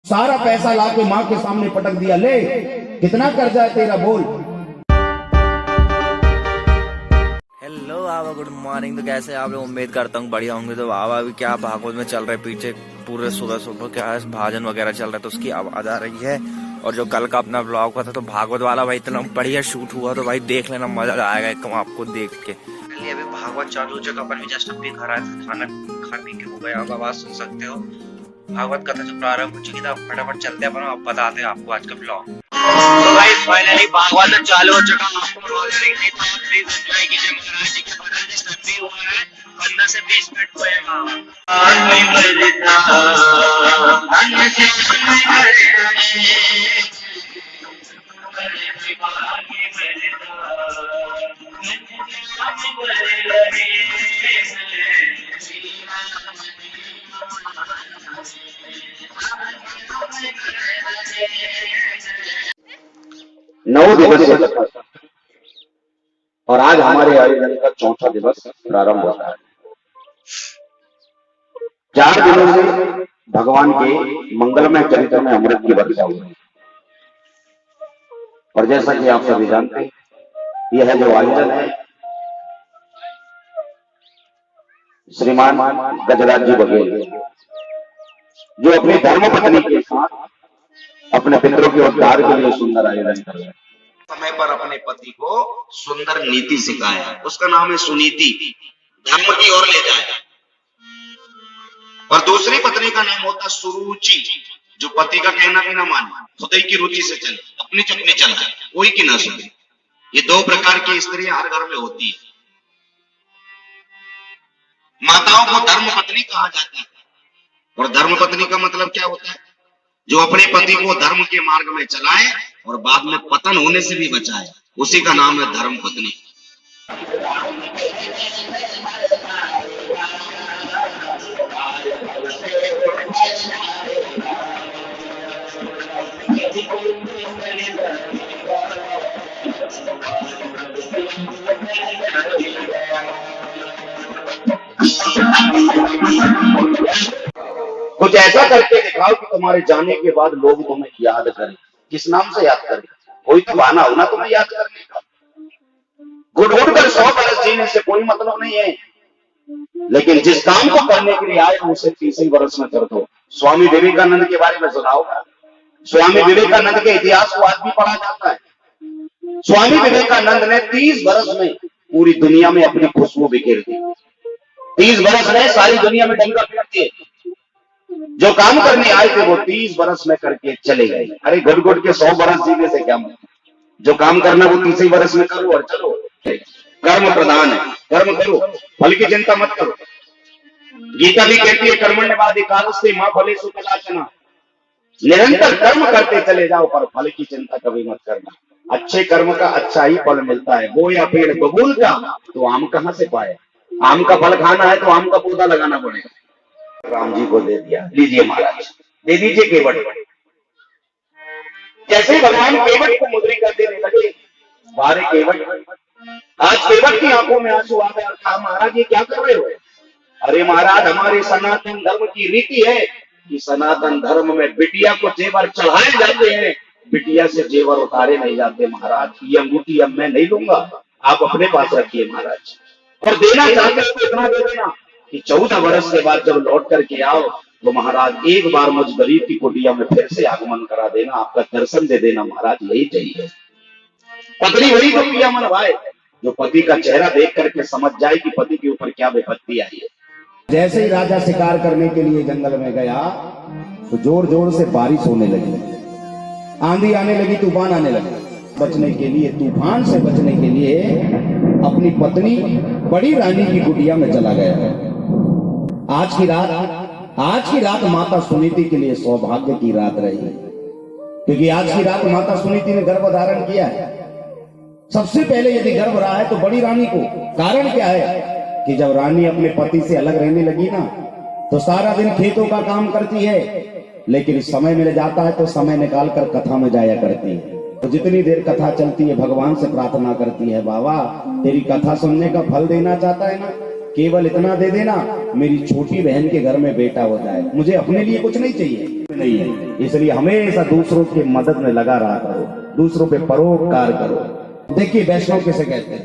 सारा पैसा लाके माँ के सामने पटक दिया, ले कितना कर्जा है तेरा बोल। हेलो बाबा, गुड मॉर्निंग। तो कैसे आप लोग? उम्मीद करता हूँ बढ़िया होंगे। तो बाबा अभी क्या भागवत में चल रहे, पीछे पूरे सुबह सुबह क्या है भाजन वगैरह चल रहा है, तो उसकी आवाज आ रही है। और जो कल का अपना ब्लॉग हुआ था तो भागवत वाला भाई इतना बढ़िया शूट हुआ, तो भाई देख लेना, मजा आएगा एकदम आपको देख के। अभी भागवत चालू हो चुका, अपन भी जस्ट अभी घर आए थे, खाना खा पी के हो गया, आप आवाज सुन सकते हो। भागवत कथा जो प्रारंभ हो चुकी था, फटाफट चलते अपन आप बताते हैं आपको आज का ब्लॉग। तो भाई फाइनली भागवत चालू हो चुका, आपको प्लीज एंजॉय कीजिए। महाराज जी के भजन स्टार्ट भी हुआ है, 15 से 20 मिनट होएगा। नौ दिवसीय कथा और आज हमारे आयोजन का चौथा दिवस प्रारंभ होता है। 4 दिनों से भगवान के मंगलमय चरित्र में अमृत की वर्षा हुई और जैसा कि आप सभी जानते हैं, यह जो आयोजन है श्रीमान गजराज जी बघेल जो अपनी धर्मपत्नी के साथ अपने पितरों के उद्धार के लिए सुंदर आयोजन कर रहे हैं। समय पर अपने पति को सुंदर नीति सिखाया, उसका नाम है सुनीति, धर्म की ओर ले जाए। और दूसरी पत्नी का नाम होता सुरुचि, जो पति का कहना भी ना माने, खुद की रुचि से चले, अपनी चुपने चला, कोई की ना सुने। ये 2 प्रकार की स्त्री हर घर में होती है। माताओं को धर्म पत्नी कहा जाता है। और धर्म पत्नी का मतलब क्या होता है? जो अपने पति को धर्म के मार्ग में चलाए और बाद में पतन होने से भी बचाए, उसी का नाम है धर्म पत्नी। कुछ ऐसा करके दिखाओ कि तुम्हारे जाने के बाद लोग तुम्हें याद करें। किस नाम से याद करें? कोई तो बहाना हो ना तुम्हें याद करने का। घुट घुट कर 100 बरस जीने से कोई मतलब नहीं है, लेकिन जिस काम को करने के लिए आए उसे 30 वर्ष में कर दो। स्वामी विवेकानंद के बारे में सुना होगा। स्वामी विवेकानंद के इतिहास को आज भी पढ़ा जाता है। स्वामी विवेकानंद ने 30 वर्ष में पूरी दुनिया में अपनी खुशबू बिखेर दी। 30 वर्ष में सारी दुनिया में डंका पीट दिए। जो काम करने आए थे वो 30 वर्ष में करके चले गए। अरे घुट घुट के 100 वर्ष जीने से क्या मतलब? जो काम करना वो 30 वर्ष में करो और चलो। कर्म प्रधान है, कर्म करो, फल की चिंता मत करो। गीता भी कहती है कर्मण्यवादी कालस्ते मां फलेषु कदाचन। निरंतर कर्म करते चले जाओ पर फल की चिंता कभी मत करना। अच्छे कर्म का अच्छा ही फल मिलता है। बोया पेड़ बबूल का तो आम कहां से पाए? आम का फल खाना है तो आम का पौधा लगाना पड़ेगा। राम जी को दे दिया, लीजिए महाराज, दे दीजिए केवट। जैसे भगवान केवट को मुद्रिका देने लगे, बारे केवट, आज केवट की आंखों में आंसू आ गया। कहा महाराज ये क्या कर रहे हो? अरे महाराज हमारे सनातन धर्म की रीति है कि सनातन धर्म में बिटिया को जेवर चढ़ाए जाते हैं, बिटिया से जेवर उतारे नहीं जाते। महाराज ये अंगूठी अब मैं नहीं लूंगा, आप अपने पास रखिए महाराज। और देना चाहते हो तो इतना दे देना कि 14 वर्ष के बाद जब लौट करके आओ तो महाराज एक बार मुझ गरीब की कुटिया में फिर से आगमन करा देना, आपका दर्शन दे देना महाराज, यही चाहिए। पत्नी वही तो पिया मन भाई जो पति का चेहरा देख करके समझ जाए कि पति के ऊपर क्या विपत्ति आई है। जैसे ही राजा शिकार करने के लिए जंगल में गया तो जोर जोर से बारिश होने लगी, आंधी आने लगी, तूफान आने लगे। बचने के लिए, तूफान से बचने के लिए अपनी पत्नी बड़ी रानी की कुटिया में चला गया। आज की रात माता सुनीति के लिए सौभाग्य की रात रही, क्योंकि आज की रात माता सुनीति ने गर्भ धारण किया है। सबसे पहले यदि गर्भ रहा है तो बड़ी रानी को। कारण क्या है कि जब रानी अपने पति से अलग रहने लगी ना तो सारा दिन खेतों का काम करती है, लेकिन समय मिल जाता है तो समय निकाल कर कथा में जाया करती है। तो जितनी देर कथा चलती है भगवान से प्रार्थना करती है, बाबा तेरी कथा सुनने का फल देना चाहता है ना, केवल इतना दे देना, मेरी छोटी बहन के घर में बेटा हो जाए, मुझे अपने लिए कुछ नहीं चाहिए नहीं है। इसलिए हमेशा दूसरों की मदद में लगा रहा करो, दूसरों पे परोपकार करो। देखिए वैष्णव किसे कहते हैं,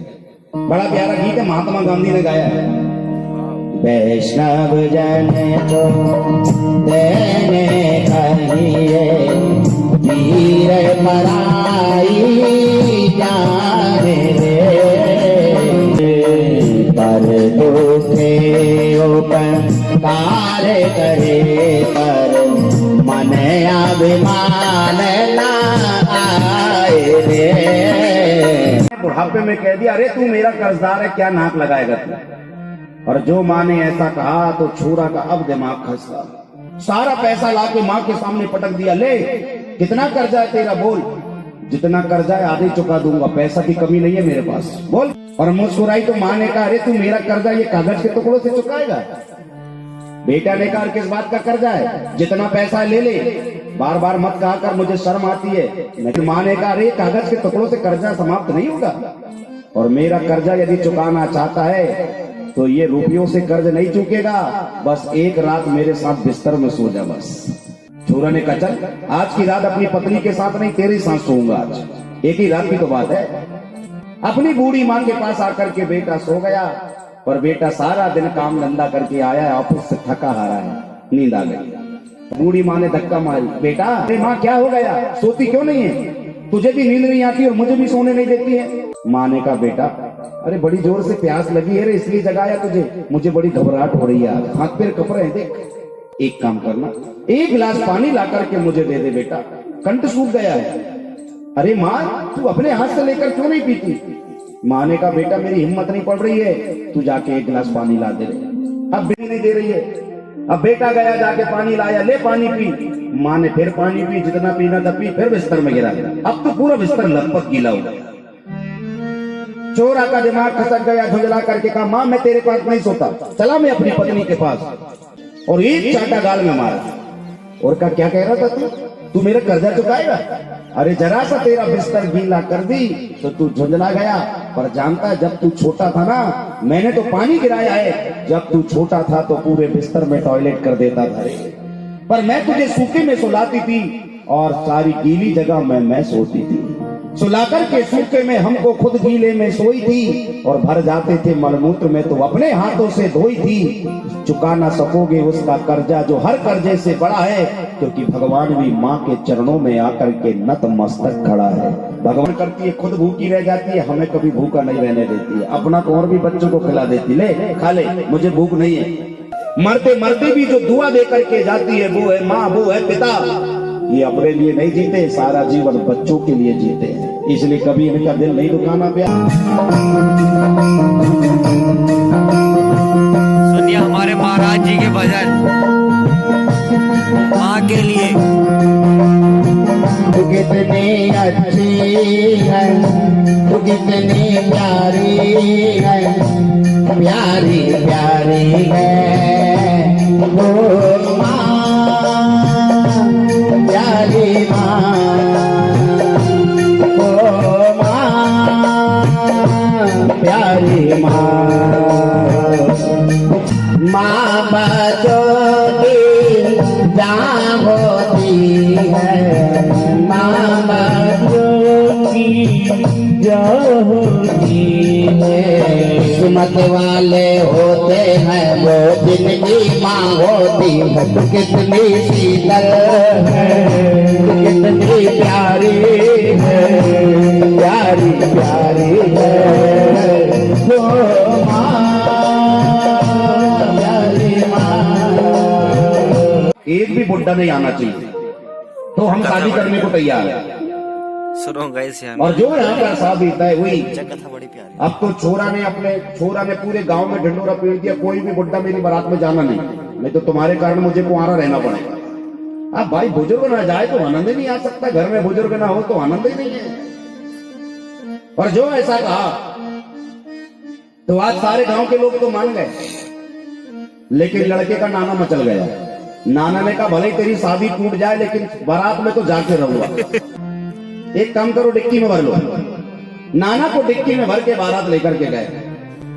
बड़ा प्यारा गीत है, महात्मा गांधी ने गाया है। वैष्णव जन को देने कहिए, वीर पराई जाने रे, पर दुखे उपकार करे, पर मन अभिमान ना आए रे। बुढ़ापे में कह दिया, अरे तू मेरा कर्जदार है, क्या नाक लगाएगा तू। और जो माँ ने ऐसा कहा तो छोरा का अब दिमाग खसका, सारा पैसा लाके माँ के सामने पटक दिया, ले कितना कर्जा है तेरा, बोल। जितना कर्जा है आधे चुका दूंगा, पैसा की कमी नहीं है मेरे पास, बोल। और मुस्कुराई तो माँ ने कहा, अरे तू मेरा कर्जा ये कागज के टुकड़ों से चुकाएगा। बेटा ने कहा, किस बात का कर्जा है, जितना पैसा ले ले, बार बार मत कहा कर, मुझे शर्म आती है। लेकिन माँ ने कहा, अरे कागज के टुकड़ों से कर्जा समाप्त नहीं होगा, और मेरा कर्जा यदि चुकाना चाहता है तो ये रुपयों से कर्ज नहीं चुकेगा, बस एक रात मेरे साथ बिस्तर में सो जा बस। छोरा ने कहा, चल आज की रात अपनी पत्नी के साथ नहीं, तेरे साथ सोऊंगा आज, एक ही रात की तो बात है। अपनी बूढ़ी माँ के पास आकर के बेटा सो गया, और बेटा सारा दिन काम धंधा करके आया है, ऑफिस से थका हारा है, नींद आ गई। बूढ़ी माँ ने धक्का मारी, बेटा अरे माँ क्या हो गया, सोती क्यों नहीं है, तुझे भी नींद नहीं आती और मुझे भी सोने नहीं देती है। माँ ने कहा, बेटा अरे बड़ी जोर से प्यास लगी है रे, इसलिए जगाया तुझे, मुझे बड़ी घबराहट हो रही है, हाथ पैर कप रहे हैं, देख एक काम करना, एक गिलास पानी ला करके मुझे दे दे बेटा, कंठ सूख गया है। अरे माँ तू अपने हाथ से लेकर क्यों नहीं पीती। माँ ने कहा, बेटा मेरी हिम्मत नहीं पड़ रही है, तू जाके एक गिलास पानी ला दे। अब भी नहीं दे रही है। अब बेटा गया जाके पानी लाया, ले पानी पी। माँ ने फिर पानी पी, जितना पीना था पी, फिर बिस्तर में गिरा। अब तो पूरा बिस्तर लगभग गीला हो गया। चोरा का दिमाग खसक गया, झुंझला करके कहा, माँ मैं तेरे पास नहीं सोता, चला मैं अपनी पत्नी के पास, और एक चाटा गाल में मारा। और कहा, क्या कह रहा था तू मेरा कर्जा चुकाएगा। अरे जरा सा तेरा बिस्तर गीला कर दी तो तू झुंझला गया, पर जानता है जब तू छोटा था ना, मैंने तो पानी गिराया है, जब तू छोटा था तो पूरे बिस्तर में टॉयलेट कर देता था, पर मैं तुझे सूखे में सुलाती थी और सारी गीली जगह में मैं सोती थी। सुलाकर के सूखे में हमको खुद गीले में सोई थी, और भर जाते थे मलमूत्र में तो अपने हाथों से धोई थी। चुका ना सकोगे उसका कर्जा जो हर कर्जे से बड़ा है, क्योंकि भगवान भी माँ के चरणों में आकर के नतमस्तक खड़ा है। भगवान करती है खुद भूखी रह जाती है, हमें कभी भूखा नहीं रहने देती है, अपना को और भी बच्चों को खिला देती, ले खा ले, मुझे भूख नहीं है। मरते मरते भी जो दुआ दे करके जाती है, वो है माँ, वो है पिता। ये अपने लिए नहीं जीते, सारा जीवन बच्चों के लिए जीते हैं, इसलिए कभी इनका दिल नहीं दुखाना प्यार। सुनिए हमारे महाराज जी के भजन माँ के लिए। तू कितनी अच्छी है, तू कितनी प्यारी है, प्यारी प्यारी है वो माँ, प्यारी माँ, ओ माँ, प्यारी माँ। माँ बच्चों की जान होती है, माँ बच्चों की जान होती है। किस्मत वाले होते हैं वो जिनकी माँ होती है, तो कितनी शीतल है, तो कितनी प्यारी है, प्यारी प्यारी है वो माँ, प्यारी माँ। एक भी बुढ़ा नहीं आना चाहिए तो हम शादी करने को तैयार हैं। सुनो गाइस यहाँ और जो यहाँ पर शादी तय हुई, कथा बड़ी प्यारी। अब तो छोरा ने पूरे गांव में ढिंडोरा पीट दिया, कोई भी बुड्ढा मेरी बारात में जाना नहीं तो तुम्हारे कारण मुझे कुंवारा रहना पड़ेगा। अब भाई बुजुर्ग ना जाए तो आनंद ही नहीं आ सकता, घर में बुजुर्ग ना हो तो आनंद ही नहीं है। और जो ऐसा कहा तो आज सारे गांव के लोग तो मान गए, लेकिन लड़के का नाना मचल गया। नाना ने कहा भले ही तेरी शादी टूट जाए लेकिन बारात में तो जाके रहूंगा। एक काम करो, डिक्की में भर लो। नाना को डिक्की में भर के बारात लेकर के गए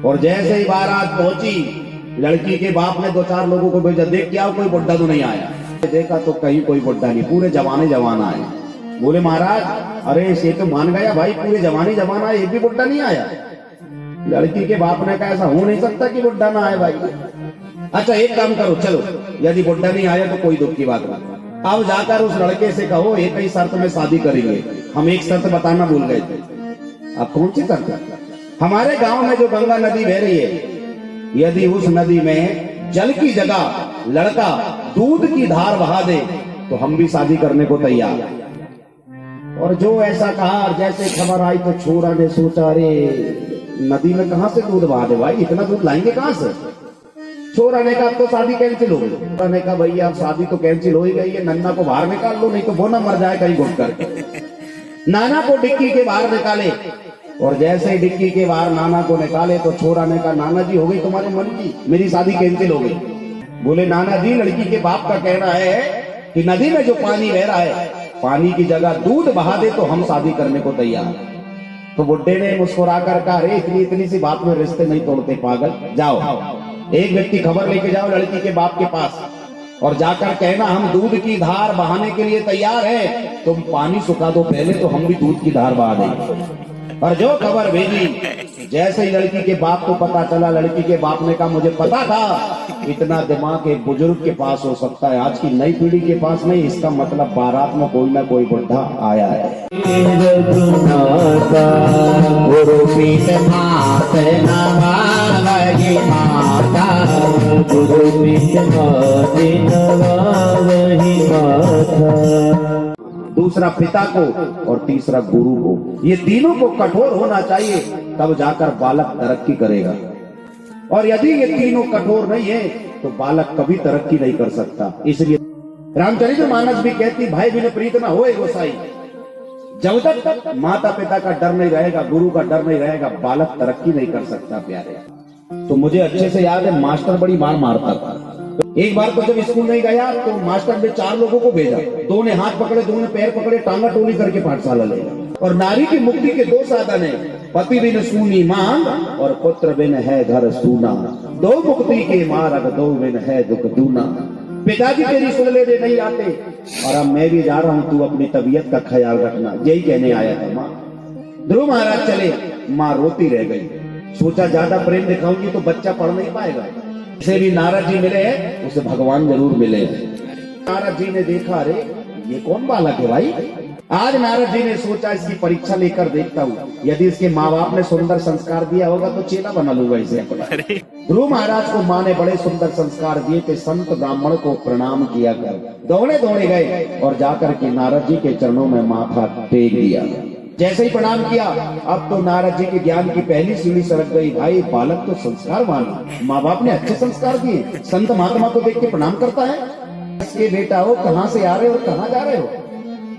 और जैसे ही बारात पहुंची, लड़की के बाप ने 2-4 लोगों को भेजा, देख क्या कोई बुड्ढा तो नहीं आया। देखा तो कहीं कोई बुड्ढा नहीं, पूरे जवान आए। बोले महाराज, अरे ये तो मान गया भाई, पूरे जवान आए, एक भी बुड्ढा नहीं आया। लड़की के बाप ने कहा ऐसा हो नहीं सकता कि बुड्ढा ना आए भाई। अच्छा एक काम करो, चलो यदि बुड्ढा नहीं आया तो कोई दुख की बात नहीं, अब जाकर उस लड़के से कहो एक ही शर्त में शादी करेंगे। हम एक शर्त बताना भूल गए थे। अब कौन सी शर्त? हमारे गांव में जो गंगा नदी बह रही है, यदि उस नदी में जल की जगह लड़का दूध की धार बहा दे तो हम भी शादी करने को तैयार। और जो ऐसा कहा, और जैसे खबर आई तो छोरा ने सोचा, अरे नदी में कहां से दूध बहा दे भाई, इतना दूध लाएंगे कहां से। छोरा ने कहा तो शादी कैंसिल हो गई। छोरा ने कहा भैया अब शादी तो कैंसिल हो ही गई है, नन्ना को बाहर निकाल लो, नहीं तो वो ना मर जाए कहीं घुट कर। नाना को डिक्की के बाहर निकाले, और जैसे ही डिक्की के बाहर नाना को निकाले तो छोरा ने कहा नाना जी हो गई तुम्हारे मन की, मेरी शादी कैंसिल हो गई। बोले नाना जी, लड़की के बाप का कहना है कि नदी में जो पानी बह रहा है, पानी की जगह दूध बहा दे तो हम शादी करने को तैयार। तो बुड्ढे ने मुस्कुरा कर कहा, अरे इतनी सी बात में रिश्ते नहीं तोड़ते पागल, जाओ एक व्यक्ति खबर लेके जाओ लड़की के बाप के पास, और जाकर कहना हम दूध की धार बहाने के लिए तैयार है, तुम पानी सुखा दो पहले तो हम भी दूध की धार बहा देंगे। और जो खबर भेजी, जैसे ही लड़की के बाप को पता चला, लड़की के बाप ने कहा मुझे पता था इतना दिमाग एक बुजुर्ग के पास हो सकता है, आज की नई पीढ़ी के पास नहीं। इसका मतलब बारात में कोई ना कोई बुढ़ा आया है। दूसरा पिता को और तीसरा गुरु को, ये तीनों को कठोर होना चाहिए, तब जाकर बालक तरक्की करेगा। और यदि ये तीनों कठोर नहीं है तो बालक कभी तरक्की नहीं कर सकता। इसलिए रामचरितमानस भी कहती, भाई बिन प्रीत न होए गोसाई। जब तक माता पिता का डर नहीं रहेगा, गुरु का डर नहीं रहेगा, बालक तरक्की नहीं कर सकता प्यारे। तो मुझे अच्छे से याद है, मास्टर बड़ी मार मारता था। एक बार तो जब स्कूल नहीं गया तो मास्टर ने 4 लोगों को भेजा, 2 ने हाथ पकड़े, 2 ने पैर पकड़े, टांगा टोली करके पाठशाला ले गया। और नारी की मुक्ति के 2 साधन है, पति बिन सूनी मांग और पुत्र बिन है घर सूना। 2 मुक्ति के मार्ग 2 बिन है दुख दूना। पिताजी तेरी सुन लेने नहीं आते, और अब मैं भी जा रहा हूँ, तू अपनी तबीयत का ख्याल रखना, यही कहने आया था माँ। ध्रुव महाराज चले, माँ रोती रह गई। सोचा ज्यादा प्रेम दिखाऊंगी तो बच्चा पढ़ नहीं पाएगा। जिसे भी नारद जी मिले हैं उसे भगवान जरूर मिले। नारद जी ने देखा, अरे ये कौन बालक है भाई। आज नारद जी ने सोचा इसकी परीक्षा लेकर देखता हूँ, यदि इसके माँ बाप ने सुंदर संस्कार दिया होगा तो चेला बना लूंगा इसे अपना। ध्रुव महाराज को माँ ने बड़े सुंदर संस्कार दिए थे, संत ब्राह्मण को प्रणाम किया कर दौड़े दौड़े गए और जाकर के नारद जी के चरणों में माथा टेक दिया। जैसे ही प्रणाम किया, अब तो नारद जी के ज्ञान की पहली सीढ़ी सरक गई। भाई बालक तो संस्कारवान, माँ बाप ने अच्छे संस्कार दिए, संत महात्मा को देख के प्रणाम करता है। इसके बेटा हो, कहाँ से आ रहे हो, कहाँ जा रहे हो।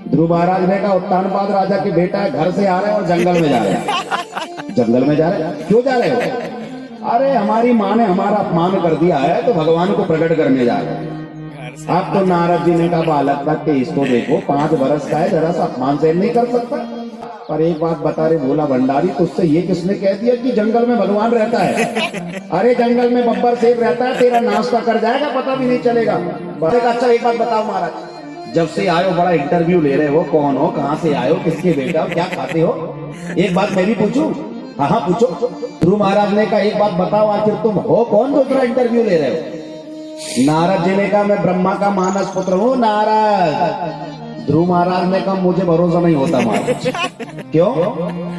ध्रुव महाराज ने कहा उत्तानपाद राजा के बेटा है, घर से आ रहे हैं और जंगल में जा रहे हैं। जंगल में जा रहे हैं, क्यों जा रहे हो। अरे हमारी माँ ने हमारा अपमान कर दिया है तो भगवान को प्रकट करने जा रहे हैं। अब तो नारद जी ने कहा बालक तक के इसको देखो, 5 बरस का है, जरा सा अपमान सहन नहीं कर सकता। पर एक बात बता रहे भोला भंडारी, तुझसे ये किसने कह दिया कि जंगल में भगवान रहता है। अरे जंगल में बब्बर शेर रहता है, तेरा नाश्ता कर जाएगा, पता भी नहीं चलेगा। अच्छा एक बात बताओ महाराज, जब से आए हो बड़ा इंटरव्यू ले रहे हो, कौन हो, कहाँ से आए हो, किसके बेटा हो, क्या खाते हो। एक बात मैं भी पूछूं। हाँ पूछो। ध्रुव महाराज ने कहा एक बात बताओ, आखिर तुम हो कौन, दूसरा इंटरव्यू ले रहे हो। नारद जी ने कहा मैं ब्रह्मा का मानस पुत्र हूँ नारद। ध्रुव महाराज ने कहा मुझे भरोसा नहीं होता महाराज। क्यों।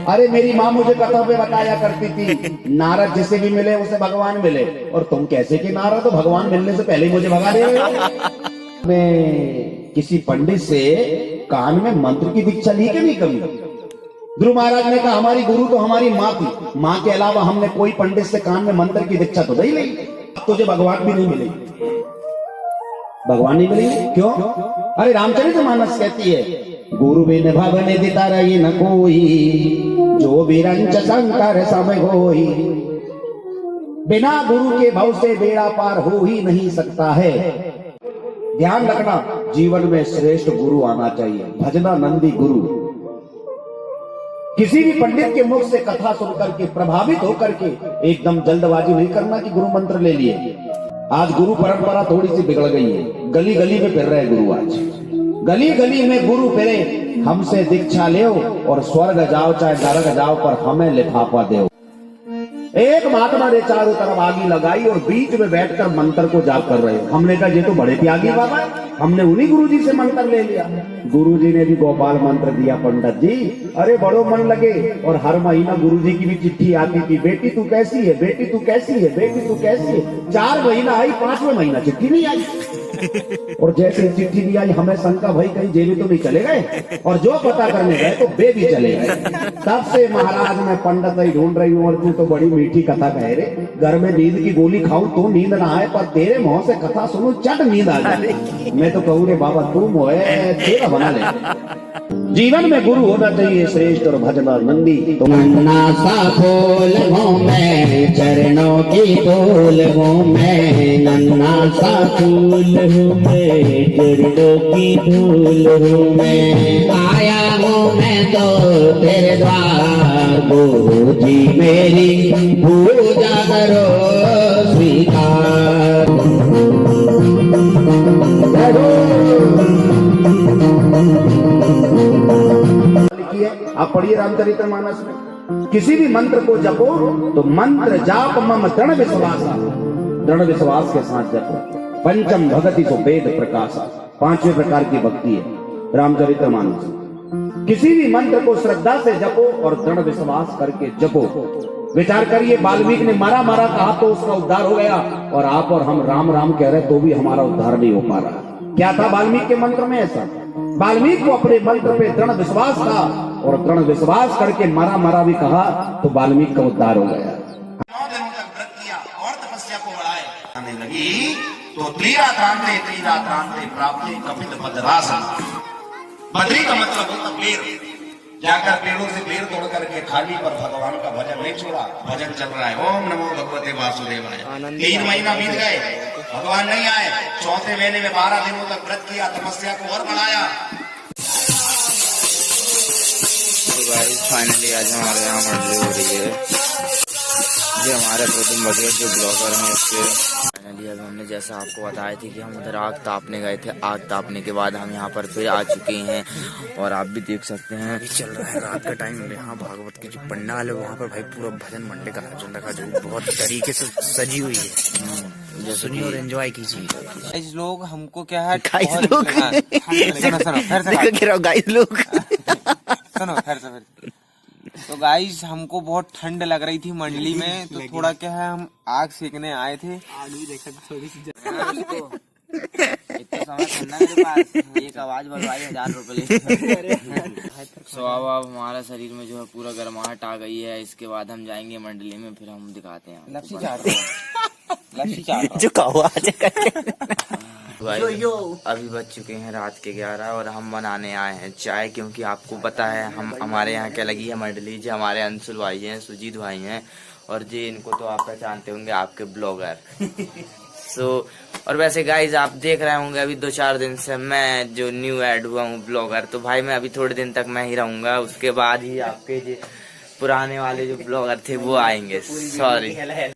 अरे मेरी माँ मुझे कथा पे बताया करती थी, नारद जिसे भी मिले उसे भगवान मिले, और तुम कैसे कि नारद तो भगवान मिलने से पहले ही मुझे भगा दे रहे हो। मैं किसी पंडित से कान में मंत्र की दीक्षा ली कि नहीं कभी। ध्रुव महाराज ने कहा हमारी गुरु तो हमारी माँ थी, माँ के अलावा हमने कोई पंडित से कान में मंत्र की दीक्षा तो नहीं ली। तुझे भगवान भी नहीं मिलेगी, भगवान नहीं मिलेंगे। क्यों। अरे रामचरितमानस कहती है गुरु बिन भवन दिता रही न कोई, जो बिरंच शंकर सब होई। बिना गुरु के भव से बेड़ा पार हो ही नहीं सकता है। ध्यान रखना, जीवन में श्रेष्ठ गुरु आना चाहिए। भजना नंदी गुरु। किसी भी पंडित के मुख से कथा सुनकर के प्रभावित होकर के एकदम जल्दबाजी नहीं करना कि गुरु मंत्र ले लिए। आज गुरु परंपरा थोड़ी सी बिगड़ गई है, गली गली में फिर रहे गुरु। आज गली गली में गुरु फिरे, हमसे दीक्षा ले और स्वर्ग जाओ चाहे नरक जाओ पर हमें लिफाफा दो। एक महात्मा ने चारों तरफ आगी लगाई और बीच में बैठकर मंत्र को जाप कर रहे। हमने कहा ये तो बड़े त्यागी बाबा, हमने उन्हीं गुरुजी से मंत्र ले लिया। गुरुजी ने भी गोपाल मंत्र दिया। पंडित जी अरे बड़ो मन लगे, और हर महीना गुरुजी की भी चिट्ठी आती थी, बेटी तू कैसी है, बेटी तू कैसी है, बेटी तू कैसी है। 4 महीना आई, 5वें महीना चिट्ठी नहीं आई। और जैसे चिट्ठी नहीं आई हमें शंका भाई कहीं जेबी तो नहीं चले गए, और जो पता करने गए तो बे भी चले गए। तब से महाराज मैं पंडित नहीं ढूंढ रही हूँ, और तू तो बड़ी मीठी कथा कह रे, घर में नींद की गोली खाऊं तो नींद ना आए, पर तेरे मुंह से कथा सुनूं चट नींद आ जाए। मैं तो कहूँ रे बाबा तू मोए तेरा बना ले। जीवन में गुरु होना चाहिए श्रेष्ठ और भजना नंदी। तो नन्ना सा फूल हूँ मैं, चरणों की धूल हूँ मैं, नन्ना सा फूल हूँ मैं, चरणों की धूल हूँ मैं। आया हूँ मैं तो तेरे द्वार, गुरु जी मेरी पूजा करो स्वीकार। आप पढ़िए रामचरितमानस में, किसी भी मंत्र को जपो तो मंत्र जाप मम दृढ़ विश्वास, दृढ़ विश्वास के साथ जपो। पंचम भगति को वेद प्रकाश, 5वें प्रकार की भक्ति है रामचरितमानस। किसी भी मंत्र को श्रद्धा से जपो और दृढ़ विश्वास करके जपो। विचार करिए, वाल्मीकि ने मारा मारा कहा तो उसका उद्धार हो गया, और आप और हम राम राम कह रहे तो भी हमारा उद्धार नहीं हो पा रहा। क्या था वाल्मीकि के मंत्र में ऐसा? वाल्मीकि को अपने मंत्र पे दृढ़ विश्वास था, और दृढ़ विश्वास करके मारा मारा भी कहा तो वाल्मीकि का उद्धार हो गया। 9 दिनों तक व्रत किया और तपस्या को बढ़ाए। आने लगी तो त्रिरात्रांते प्राप्ते कपिल भद्रासन। बद्री का मतलब होता पेड़, जाकर पेड़ों से पेड़ तोड़ करके खाली पर भगवान का भजन नहीं छोड़ा। भजन चल रहा है, ओम नमो भगवते वासुदेवाय। 3 महीना बीत गए, भगवान नहीं आए। 4थे महीने में 12 दिनों तक व्रत किया, तपस्या को और बढ़ाया। फाइनली आज हमारे यहाँ मंडली हो रही है। जो हमारे प्रथम भगत जो ब्लॉगर हैं उसके फाइनली अब हमने जैसा आपको बताया थी कि हम उधर आग तापने गए थे। आग तापने के बाद हम यहाँ पर फिर आ चुके हैं, और आप भी देख सकते हैं अभी चल रहा है रात का टाइम। यहाँ भागवत की जो पंडाल है वहाँ पर भाई पूरा भजन मंडे का आयोजन रखा, जो बहुत तरीके से सजी हुई है। सुनिए और एंजॉय कीजिए। गाइस लोग हमको क्या है, गाइस लोग गाइस लोग सुनो फिर से। तो गाइस हमको बहुत ठंड लग रही थी मंडली में, तो थोड़ा क्या है हम आग सेकने आए थे। आग भी देखा थोड़ी सी इतना समय ठंडा मेरे पास, एक आवाज बढ़वाई 1000 रुपए। सो अब हमारा शरीर में जो है पूरा गर्माहट आ गई है। इसके बाद हम जाएंगे मंडली में, फिर हम दिखाते हैं लपसी चाट लपसी चाट जो कहो अभी बज चुके हैं रात के 11 और हम बनाने आए हैं चाय, क्योंकि आपको पता है हम हमारे यहाँ क्या लगी है मंडली। जो हमारे अंशुल भाई हैं, सुजीत भाई हैं, और जी इनको तो आप पहचानते होंगे, आपके ब्लॉगर। और वैसे गाइज आप देख रहे होंगे अभी 2-4 दिन से मैं जो न्यू ऐड हुआ हूँ ब्लॉगर, तो भाई मैं अभी थोड़े दिन तक मैं ही रहूंगा। उसके बाद ही आपके जो पुराने वाले जो ब्लॉगर थे वो आएंगे। Sorry,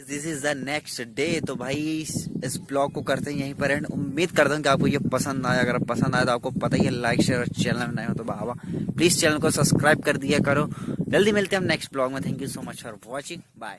this is the next day. तो भाई इस ब्लॉग को करते हैं यहीं पर एंड। उम्मीद करता हूँ कि आपको ये पसंद आया। अगर पसंद आया तो आपको पता ही है, लाइक शेयर और चैनल में नए हो तो बाबा प्लीज चैनल को सब्सक्राइब कर दिया करो। जल्दी मिलते हैं हम नेक्स्ट ब्लॉग में। Thank you so much for watching, bye.